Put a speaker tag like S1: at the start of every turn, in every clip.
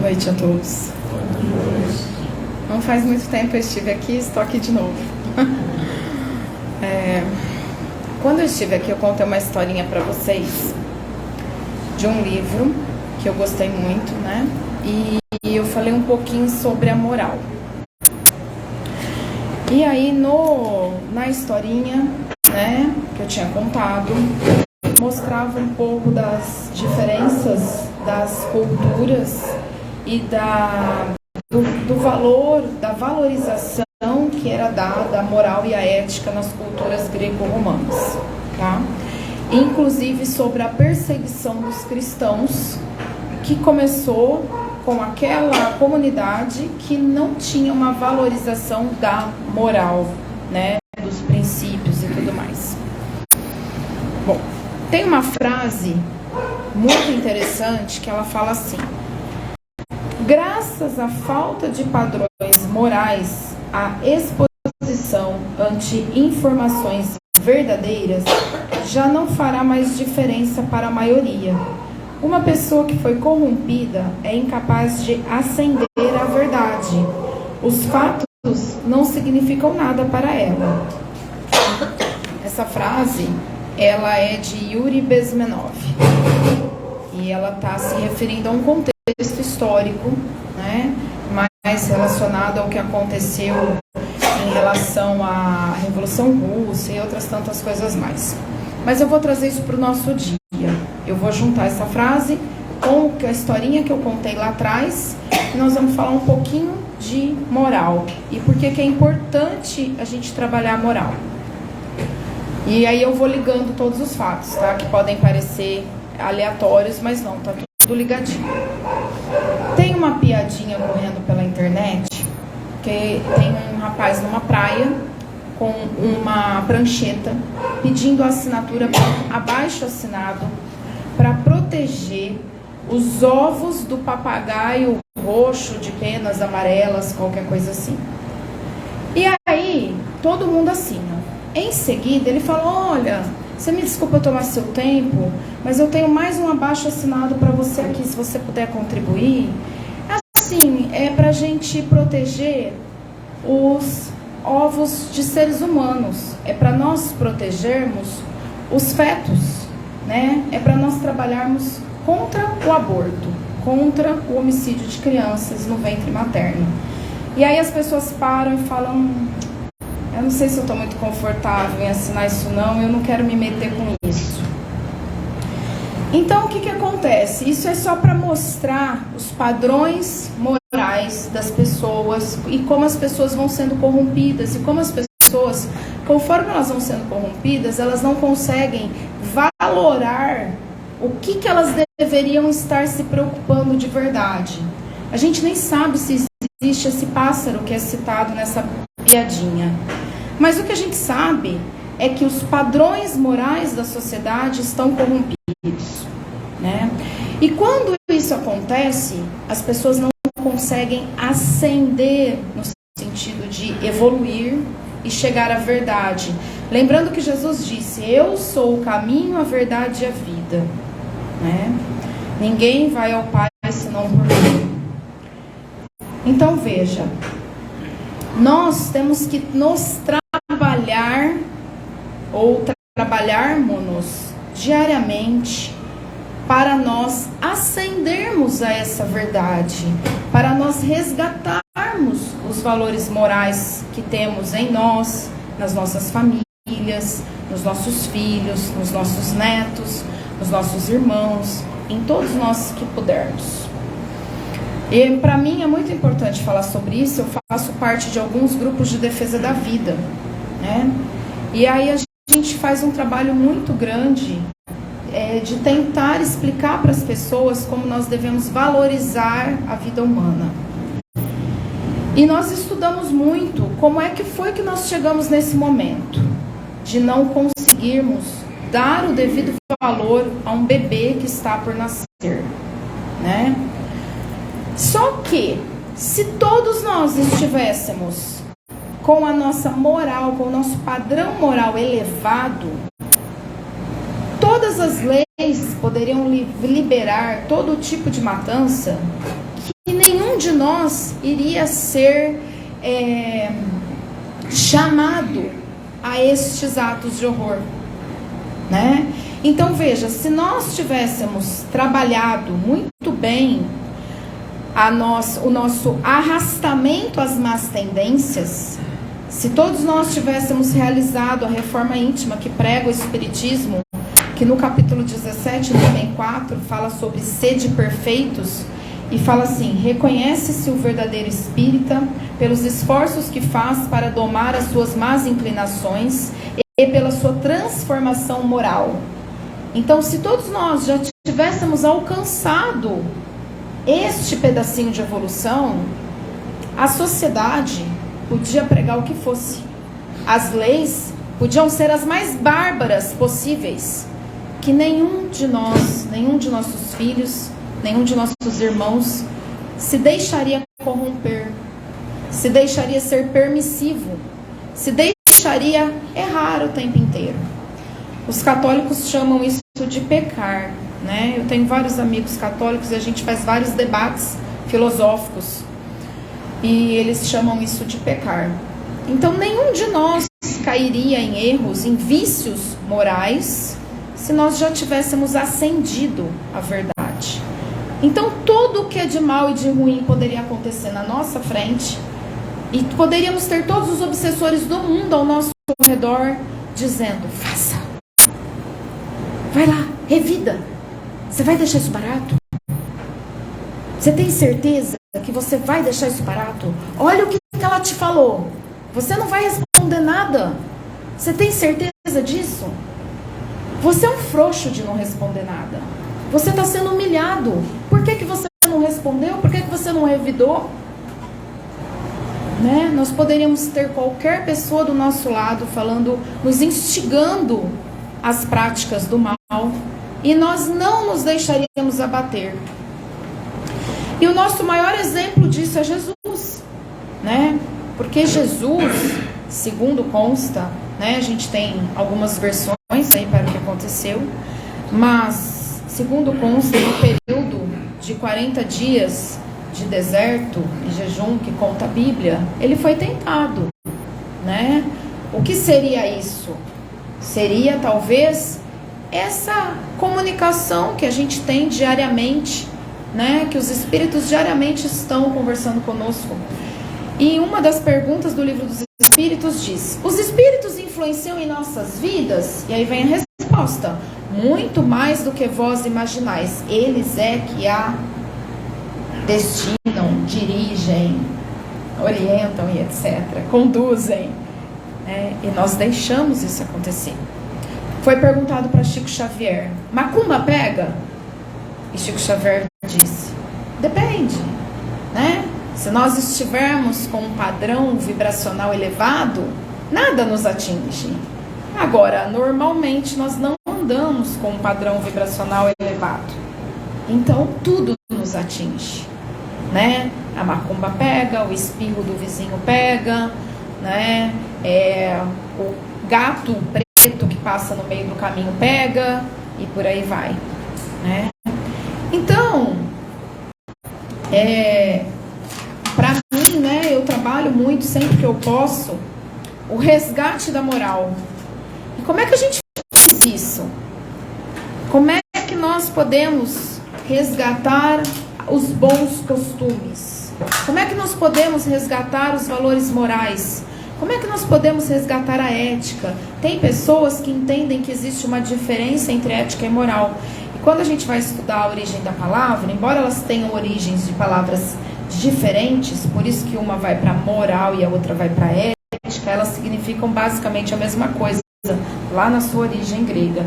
S1: noite a todos. Não faz muito tempo eu estive aqui, estou aqui de novo. Quando eu estive aqui, eu contei uma historinha para vocês de um livro que eu gostei muito, né? E eu falei um pouquinho sobre a moral. E aí, na historinha, né, que eu tinha contado, mostrava um pouco das diferenças das culturas e do valor, da valorização que era dada à moral e à ética nas culturas greco-romanas, tá? Inclusive sobre a perseguição dos cristãos, que começou com aquela comunidade que não tinha uma valorização da moral, né, dos princípios e tudo mais. Bom, tem uma frase muito interessante que ela fala assim: graças à falta de padrões morais, a exposição ante informações verdadeiras já não fará mais diferença para a maioria. Uma pessoa que foi corrompida é incapaz de acender a verdade. Os fatos não significam nada para ela. Essa frase, ela é de Yuri Bezmenov. E ela está se referindo a um contexto histórico, né, mais relacionado ao que aconteceu em relação à Revolução Russa e outras tantas coisas mais. Mas eu vou trazer isso para o nosso dia. Eu vou juntar essa frase com a historinha que eu contei lá atrás e nós vamos falar um pouquinho de moral e por que é importante a gente trabalhar a moral. E aí eu vou ligando todos os fatos, tá? Que podem parecer aleatórios, mas não, tá tudo ligadinho. Tem uma piadinha correndo pela internet que tem um rapaz numa praia com uma prancheta pedindo a assinatura abaixo assinado para proteger os ovos do papagaio roxo de penas amarelas, qualquer coisa assim. E aí todo mundo assina. Em seguida ele fala: olha, você me desculpa eu tomar seu tempo, mas eu tenho mais um abaixo assinado para você aqui, se você puder contribuir. Assim, é para a gente proteger os ovos de seres humanos, é para nós protegermos os fetos, né? É para nós trabalharmos contra o aborto, contra o homicídio de crianças no ventre materno. E aí as pessoas param e falam: eu não sei se eu estou muito confortável em assinar isso não, eu não quero me meter com isso. Então o que acontece? Isso é só para mostrar os padrões morais das pessoas e como as pessoas vão sendo corrompidas e como as pessoas, conforme elas vão sendo corrompidas, elas não conseguem valorar o que elas deveriam estar se preocupando de verdade. A gente nem sabe se existe esse pássaro que é citado nessa piadinha. Mas o que a gente sabe é que os padrões morais da sociedade estão corrompidos, né? E quando isso acontece, as pessoas não conseguem ascender no sentido de evoluir e chegar à verdade. Lembrando que Jesus disse: eu sou o caminho, a verdade e a vida, né? Ninguém vai ao Pai senão por mim. Então veja, nós temos que nos trabalhar ou trabalharmos diariamente para nós ascendermos a essa verdade, para nós resgatarmos os valores morais que temos em nós, nas nossas famílias, nos nossos filhos, nos nossos netos, nos nossos irmãos, em todos nós que pudermos. E para mim é muito importante falar sobre isso. Eu faço parte de alguns grupos de defesa da vida, né? E aí a gente faz um trabalho muito grande de tentar explicar para as pessoas como nós devemos valorizar a vida humana. E nós estudamos muito como é que foi que nós chegamos nesse momento de não conseguirmos dar o devido valor a um bebê que está por nascer, né? Só que, se todos nós estivéssemos com a nossa moral, com o nosso padrão moral elevado, todas as leis poderiam liberar todo tipo de matança nenhum de nós iria ser chamado a estes atos de horror, né? Então veja, se nós tivéssemos trabalhado muito bem o nosso arrastamento às más tendências, se todos nós tivéssemos realizado a reforma íntima que prega o Espiritismo, que no capítulo 17, no item 4, fala sobre sede perfeitos, e fala assim: reconhece-se o verdadeiro espírita pelos esforços que faz para domar as suas más inclinações e pela sua transformação moral. Então, se todos nós já tivéssemos alcançado este pedacinho de evolução, a sociedade podia pregar o que fosse. As leis podiam ser as mais bárbaras possíveis, que nenhum de nós, nenhum de nossos filhos, nenhum de nossos irmãos se deixaria corromper, se deixaria ser permissivo, se deixaria errar o tempo inteiro. Os católicos chamam isso de pecar, né? Eu tenho vários amigos católicos e a gente faz vários debates filosóficos e eles chamam isso de pecar. Então nenhum de nós cairia em erros, em vícios morais, se nós já tivéssemos ascendido à verdade. Então tudo o que é de mal e de ruim poderia acontecer na nossa frente e poderíamos ter todos os obsessores do mundo ao nosso redor dizendo: faça, vai lá, revida, você vai deixar isso barato? Você tem certeza que você vai deixar isso barato? Olha o que ela te falou, você não vai responder nada, você tem certeza disso? Você é um frouxo de não responder nada. Você está sendo humilhado. Por que você não respondeu? Por que você não revidou? Né? Nós poderíamos ter qualquer pessoa do nosso lado falando, nos instigando às práticas do mal, e nós não nos deixaríamos abater. E o nosso maior exemplo disso é Jesus, né? Porque Jesus, segundo consta, né, a gente tem algumas versões aí para o que aconteceu, mas segundo consta, no período de 40 dias de deserto e jejum que conta a Bíblia, ele foi tentado, né? O que seria isso? Seria talvez essa comunicação que a gente tem diariamente, né? Que os espíritos diariamente estão conversando conosco. E uma das perguntas do livro dos Espíritos diz: os espíritos influenciam em nossas vidas? E aí vem a resposta: muito mais do que vós imaginais. Eles é que a destinam, dirigem, orientam e etc. Conduzem, né? E nós deixamos isso acontecer. Foi perguntado para Chico Xavier: macumba pega? E Chico Xavier disse: depende, né? Se nós estivermos com um padrão vibracional elevado, nada nos atinge. Agora, normalmente nós não andamos com um padrão vibracional elevado. Então, tudo nos atinge, né? A macumba pega, o espirro do vizinho pega, né? O gato preto que passa no meio do caminho pega, e por aí vai, né? Então, para mim, né, eu trabalho muito, sempre que eu posso, o resgate da moral. E como é que a gente faz isso? Como é que nós podemos resgatar os bons costumes? Como é que nós podemos resgatar os valores morais? Como é que nós podemos resgatar a ética? Tem pessoas que entendem que existe uma diferença entre ética e moral. E quando a gente vai estudar a origem da palavra, embora elas tenham origens de palavras diferentes, por isso que uma vai para moral e a outra vai para ética, elas significam basicamente a mesma coisa, lá na sua origem grega.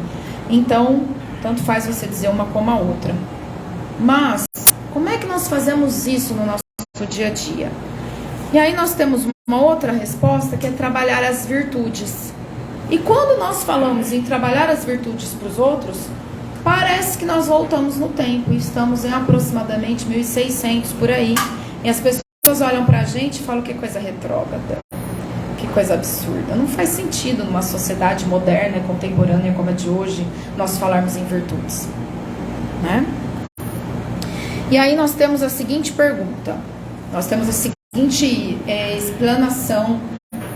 S1: Então, tanto faz você dizer uma como a outra. Mas, como é que nós fazemos isso no nosso dia a dia? E aí nós temos uma outra resposta, que é trabalhar as virtudes. E quando nós falamos em trabalhar as virtudes para os outros, parece que nós voltamos no tempo, e estamos em aproximadamente 1600 por aí, e as pessoas olham pra gente e falam: que coisa retrógrada, que coisa absurda. Não faz sentido numa sociedade moderna, contemporânea como a de hoje, nós falarmos em virtudes, né? E aí nós temos a seguinte pergunta, nós temos a seguinte explanação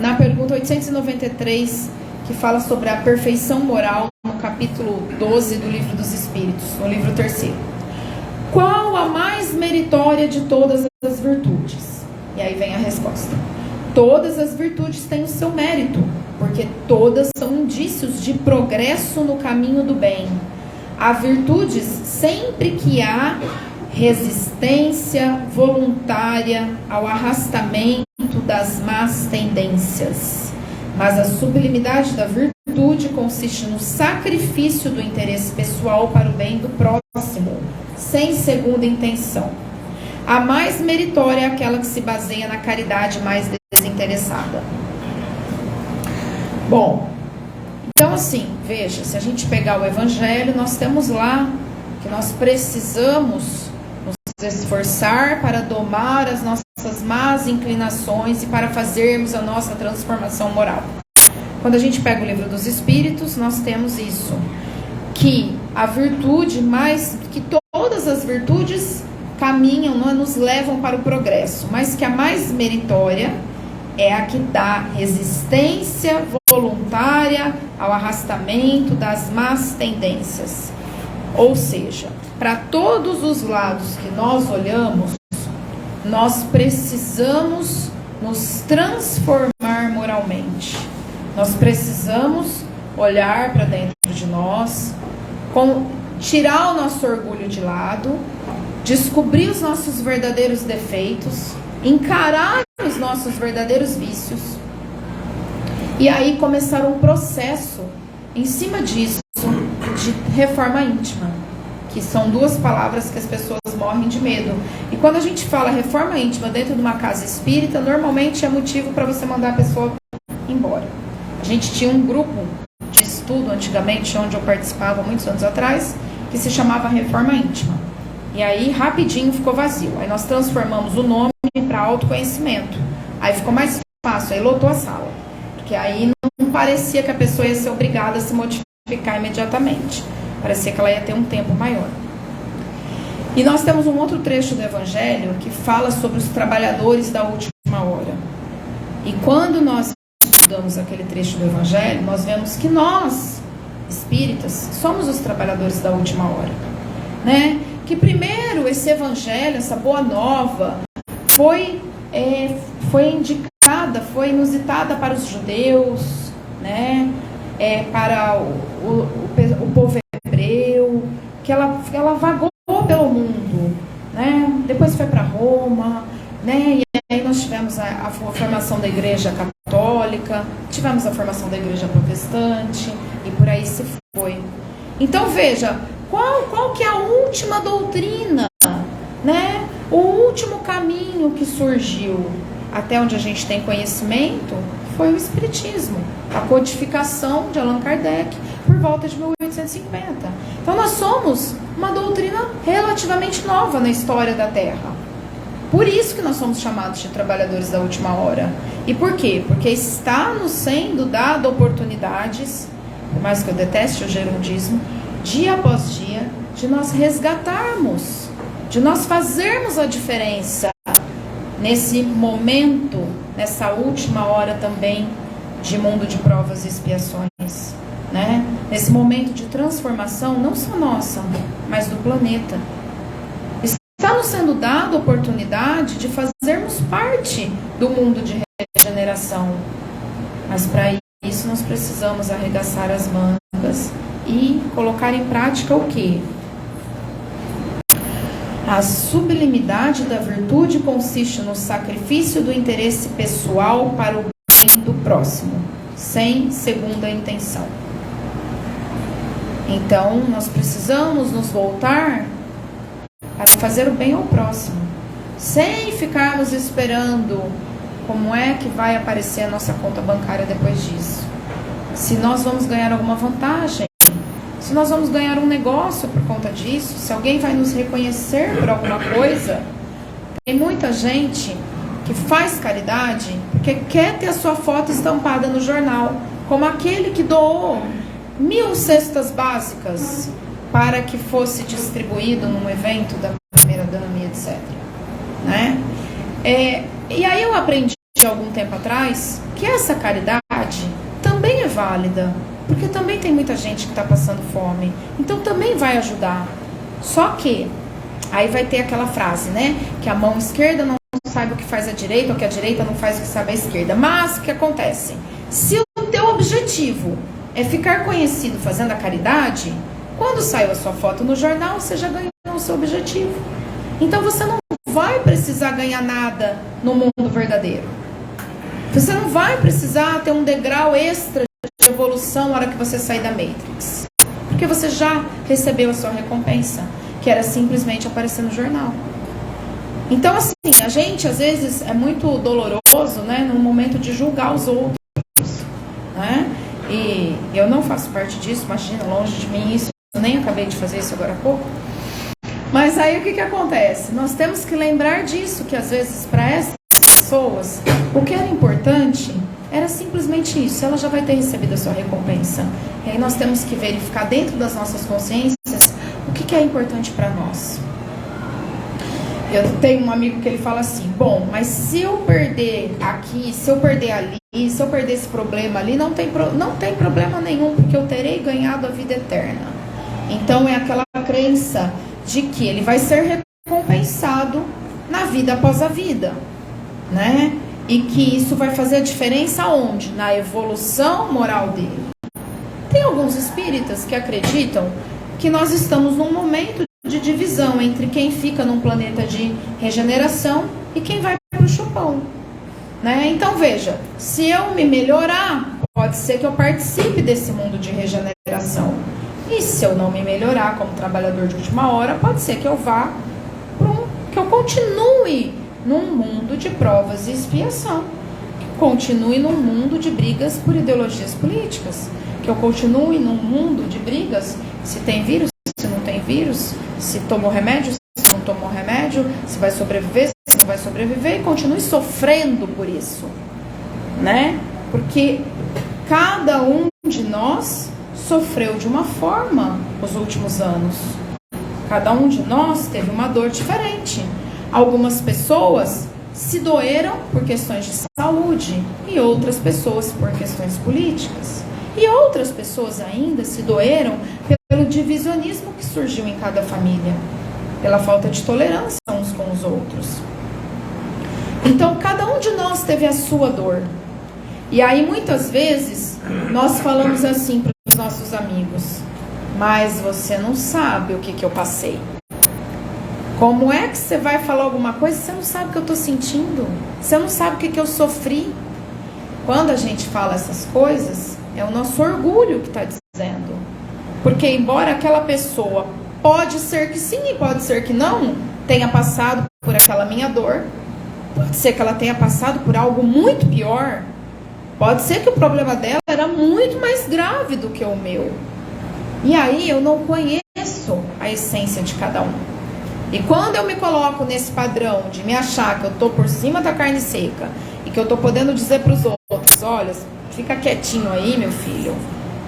S1: na pergunta 893, que fala sobre a perfeição moral, no capítulo 12 do Livro dos Espíritos, no livro 3º. Qual a mais meritória de todas as virtudes? E aí vem a resposta. Todas as virtudes têm o seu mérito, porque todas são indícios de progresso no caminho do bem. Há virtudes sempre que há resistência voluntária ao arrastamento das más tendências. Mas a sublimidade da virtude consiste no sacrifício do interesse pessoal para o bem do próximo, sem segunda intenção. A mais meritória é aquela que se baseia na caridade mais desinteressada. Bom, então assim, veja, se a gente pegar o Evangelho, nós temos lá que nós precisamos nos esforçar para domar as nossas más inclinações e para fazermos a nossa transformação moral. Quando a gente pega o Livro dos Espíritos, nós temos isso, que a virtude que todas as virtudes caminham, nos levam para o progresso, mas que a mais meritória é a que dá resistência voluntária ao arrastamento das más tendências. Ou seja, para todos os lados que nós olhamos, nós precisamos nos transformar moralmente. Nós precisamos olhar para dentro de nós, tirar o nosso orgulho de lado, descobrir os nossos verdadeiros defeitos, encarar os nossos verdadeiros vícios e aí começar um processo em cima disso de reforma íntima, que são duas palavras que as pessoas morrem de medo. E quando a gente fala reforma íntima dentro de uma casa espírita, normalmente é motivo para você mandar a pessoa embora. A gente tinha um grupo de estudo antigamente, onde eu participava muitos anos atrás, que se chamava Reforma Íntima. E aí rapidinho ficou vazio. Aí nós transformamos o nome para autoconhecimento. Aí ficou mais fácil, aí lotou a sala. Porque aí não parecia que a pessoa ia ser obrigada a se modificar imediatamente. Parecia que ela ia ter um tempo maior. E nós temos um outro trecho do Evangelho que fala sobre os trabalhadores da última hora. E quando nós estudamos aquele trecho do Evangelho, nós vemos que nós, espíritas, somos os trabalhadores da última hora, né? Que primeiro esse Evangelho, essa boa nova, foi indicada, foi inusitada para os judeus, né? Para o povo hebreu, que ela vagou pelo mundo, né? Depois foi para Roma, né? E aí nós tivemos a formação da Igreja Católica, tivemos a formação da Igreja Protestante e por aí se foi. Então veja, qual que é a última doutrina, né? O último caminho que surgiu, até onde a gente tem conhecimento, foi o Espiritismo, a codificação de Allan Kardec, por volta de 1850. Então nós somos uma doutrina relativamente nova na história da Terra. Por isso que nós somos chamados de trabalhadores da última hora. E por quê? Porque está nos sendo dado oportunidades, por mais que eu deteste o gerundismo, dia após dia, de nós resgatarmos, de nós fazermos a diferença nesse momento, nessa última hora também de mundo de provas e expiações, né? Nesse momento de transformação, não só nossa, mas do planeta. Está nos sendo dada a oportunidade de fazermos parte do mundo de regeneração. Mas para isso nós precisamos arregaçar as mangas e colocar em prática o quê? A sublimidade da virtude consiste no sacrifício do interesse pessoal para o bem do próximo, sem segunda intenção. Então, nós precisamos nos voltar para fazer o bem ao próximo, sem ficarmos esperando como é que vai aparecer a nossa conta bancária depois disso. Se nós vamos ganhar alguma vantagem, se nós vamos ganhar um negócio por conta disso, se alguém vai nos reconhecer por alguma coisa. Tem muita gente que faz caridade porque quer ter a sua foto estampada no jornal, como aquele que doou 1000 cestas básicas para que fosse distribuído num evento da primeira origami, etc. Né? E aí eu aprendi algum tempo atrás que essa caridade também é válida, porque também tem muita gente que está passando fome, então também vai ajudar. Só que aí vai ter aquela frase, né, que a mão esquerda não sabe o que faz a direita, ou que a direita não faz o que sabe a esquerda. Mas o que acontece? Se o teu objetivo é ficar conhecido fazendo a caridade, quando saiu a sua foto no jornal, você já ganhou o seu objetivo. Então você não vai precisar ganhar nada no mundo verdadeiro. Você não vai precisar ter um degrau extra de evolução na hora que você sair da Matrix. Porque você já recebeu a sua recompensa, que era simplesmente aparecer no jornal. Então, assim, a gente, às vezes, é muito doloroso, né, no momento de julgar os outros, né? E eu não faço parte disso, imagina, longe de mim isso, eu nem acabei de fazer isso agora há pouco. Mas aí, o que acontece? Nós temos que lembrar disso, que às vezes, para essas pessoas, o que era importante era simplesmente isso, ela já vai ter recebido a sua recompensa. E aí nós temos que verificar dentro das nossas consciências o que é importante para nós. Eu tenho um amigo que ele fala assim, bom, mas se eu perder aqui, se eu perder ali, se eu perder esse problema ali, não tem problema nenhum, porque eu terei ganhado a vida eterna. Então é aquela crença de que ele vai ser recompensado na vida após a vida, né? E que isso vai fazer a diferença onde? Na evolução moral dele. Tem alguns espíritas que acreditam que nós estamos num momento de divisão entre quem fica num planeta de regeneração e quem vai para o chupão, né? Então veja, se eu me melhorar, pode ser que eu participe desse mundo de regeneração. E se eu não me melhorar como trabalhador de última hora, pode ser que eu vá que eu continue num mundo de provas e expiação, que eu continue num mundo de brigas por ideologias políticas, que eu continue num mundo de brigas se tem vírus, se não tem vírus, se tomou remédio, se não tomou remédio, se vai sobreviver, se não vai sobreviver, e continue sofrendo por isso, né? Porque cada um de nós sofreu de uma forma os últimos anos. Cada um de nós teve uma dor diferente. Algumas pessoas se doeram por questões de saúde e outras pessoas por questões políticas. E outras pessoas ainda se doeram pelo divisionismo que surgiu em cada família, pela falta de tolerância uns com os outros. Então, cada um de nós teve a sua dor. E aí, muitas vezes, nós falamos assim para os nossos amigos, mas você não sabe o que eu passei. Como é que você vai falar alguma coisa se você não sabe o que eu estou sentindo? Você não sabe o que eu sofri? Quando a gente fala essas coisas, é o nosso orgulho que está dizendo. Porque embora aquela pessoa, pode ser que sim e pode ser que não, tenha passado por aquela minha dor, pode ser que ela tenha passado por algo muito pior, pode ser que o problema dela era muito mais grave do que o meu. E aí eu não conheço a essência de cada um. E quando eu me coloco nesse padrão de me achar que eu estou por cima da carne seca e que eu estou podendo dizer para os outros, olha, fica quietinho aí, meu filho,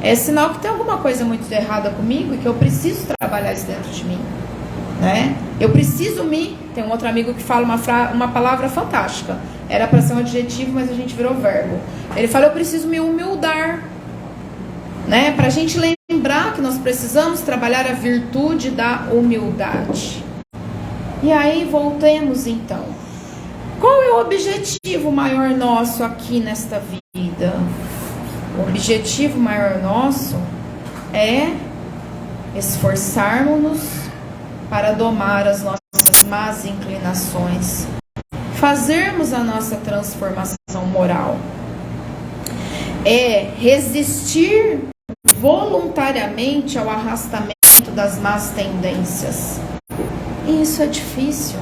S1: é sinal que tem alguma coisa muito errada comigo e que eu preciso trabalhar isso dentro de mim, né? Eu preciso Tem um outro amigo que fala uma palavra fantástica. Era para ser um adjetivo, mas a gente virou verbo. Ele fala, eu preciso me humildar, né? Para a gente lembrar que nós precisamos trabalhar a virtude da humildade. E aí, voltemos então. Qual é o objetivo maior nosso aqui nesta vida? O objetivo maior nosso é esforçarmos-nos para domar as nossas más inclinações, fazermos a nossa transformação moral. É resistir voluntariamente ao arrastamento das más tendências. E isso é difícil.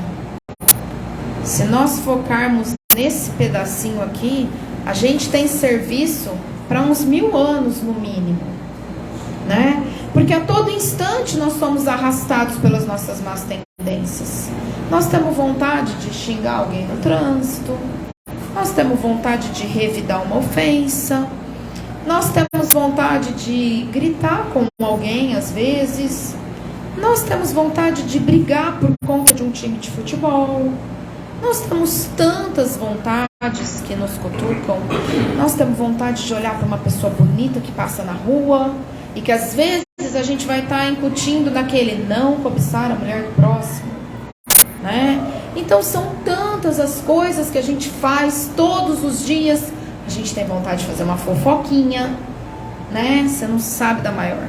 S1: Se nós focarmos nesse pedacinho aqui, a gente tem serviço para uns 1000 anos no mínimo, né? Porque a todo instante nós somos arrastados pelas nossas más tendências. Nós temos vontade de xingar alguém no trânsito, nós temos vontade de revidar uma ofensa, nós temos vontade de gritar com alguém às vezes, Nós temos vontade de brigar por conta de um time de futebol. Nós temos tantas vontades que nos cutucam. Nós temos vontade de olhar para uma pessoa bonita que passa na rua e que às vezes a gente vai estar incutindo naquele não cobiçar a mulher do próximo, né? Então são tantas as coisas que a gente faz todos os dias. A gente tem vontade de fazer uma fofoquinha, né? Você não sabe da maior.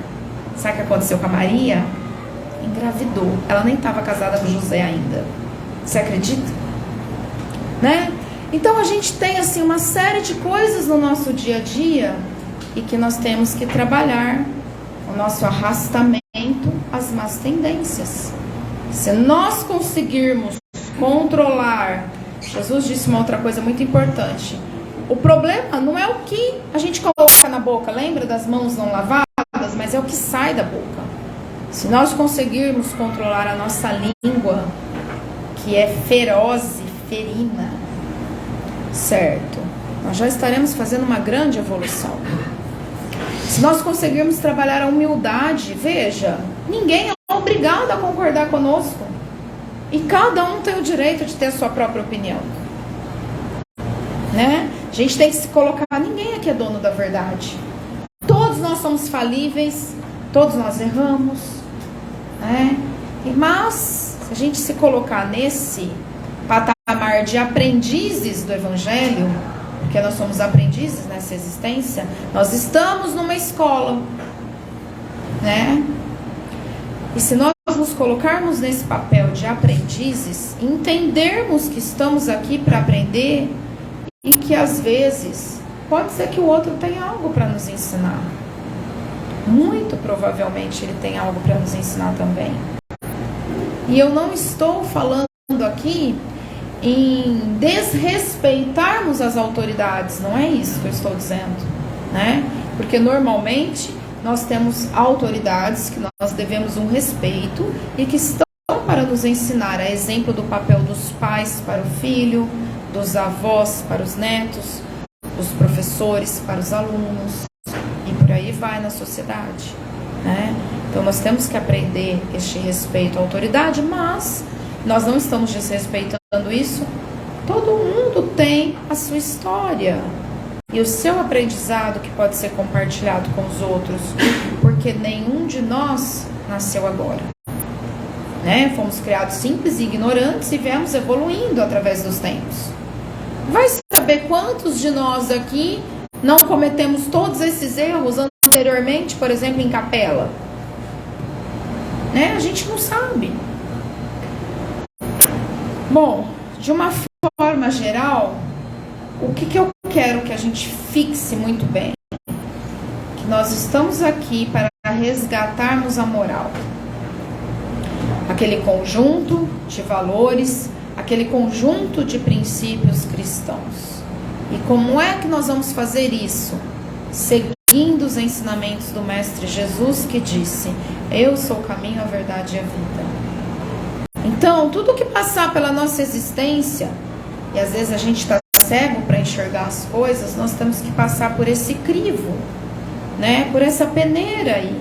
S1: Sabe o que aconteceu com a Maria? Engravidou. Ela nem estava casada com José ainda. Você acredita? Né? Então a gente tem assim uma série de coisas no nosso dia a dia e que nós temos que trabalhar o nosso arrastamento às más tendências. Se nós conseguirmos controlar, Jesus disse uma outra coisa muito importante. O problema não é o que a gente coloca na boca, lembra das mãos não lavadas, mas é o que sai da boca. Se nós conseguirmos controlar a nossa língua, que é feroz e ferina, certo? Nós já estaremos fazendo uma grande evolução. Se nós conseguirmos trabalhar a humildade, veja, ninguém é obrigado a concordar conosco. E cada um tem o direito de ter a sua própria opinião. Né? A gente tem que se colocar, ninguém aqui é dono da verdade. Todos nós somos falíveis, todos nós erramos, né? Mas, se a gente se colocar nesse patamar de aprendizes do Evangelho, porque nós somos aprendizes nessa existência, nós estamos numa escola, né? E se nós nos colocarmos nesse papel de aprendizes, entendermos que estamos aqui para aprender e que às vezes pode ser que o outro tenha algo para nos ensinar. Muito provavelmente ele tem algo para nos ensinar também. E eu não estou falando aqui em desrespeitarmos as autoridades, não é isso que eu estou dizendo, né? Porque normalmente nós temos autoridades que nós devemos um respeito e que estão para nos ensinar, a exemplo do papel dos pais para o filho, dos avós para os netos, dos professores para os alunos, e por aí vai na sociedade, né? Então nós temos que aprender este respeito à autoridade, mas nós não estamos desrespeitando isso. Todo mundo tem a sua história e o seu aprendizado que pode ser compartilhado com os outros, porque nenhum de nós nasceu agora, né? Fomos criados simples e ignorantes e viemos evoluindo através dos tempos. Vai saber quantos de nós aqui não cometemos todos esses erros anteriormente, por exemplo, em capela, né? A gente não sabe. Bom, de uma forma geral, o que eu quero que a gente fixe muito bem? Que nós estamos aqui para resgatarmos a moral. Aquele conjunto de valores, aquele conjunto de princípios cristãos. E como é que nós vamos fazer isso? Seguindo os ensinamentos do Mestre Jesus, que disse: eu sou o caminho, a verdade e a vida. Então, tudo que passar pela nossa existência, e às vezes a gente está cego para enxergar as coisas, nós temos que passar por esse crivo, né? Por essa peneira aí.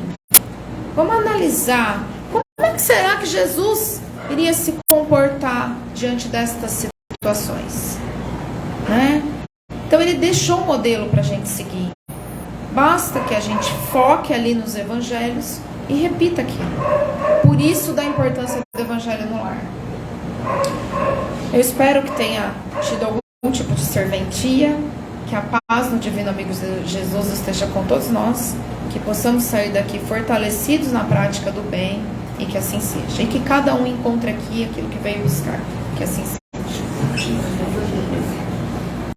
S1: Vamos analisar como é que será que Jesus iria se comportar diante destas situações, né? Então ele deixou um modelo para a gente seguir. Basta que a gente foque ali nos evangelhos e repita aquilo. Por isso da importância do evangelho no lar. Eu espero que tenha tido algum tipo de serventia, que a paz no divino amigo Jesus esteja com todos nós, que possamos sair daqui fortalecidos na prática do bem, e que assim seja. E que cada um encontre aqui aquilo que veio buscar. Que assim seja.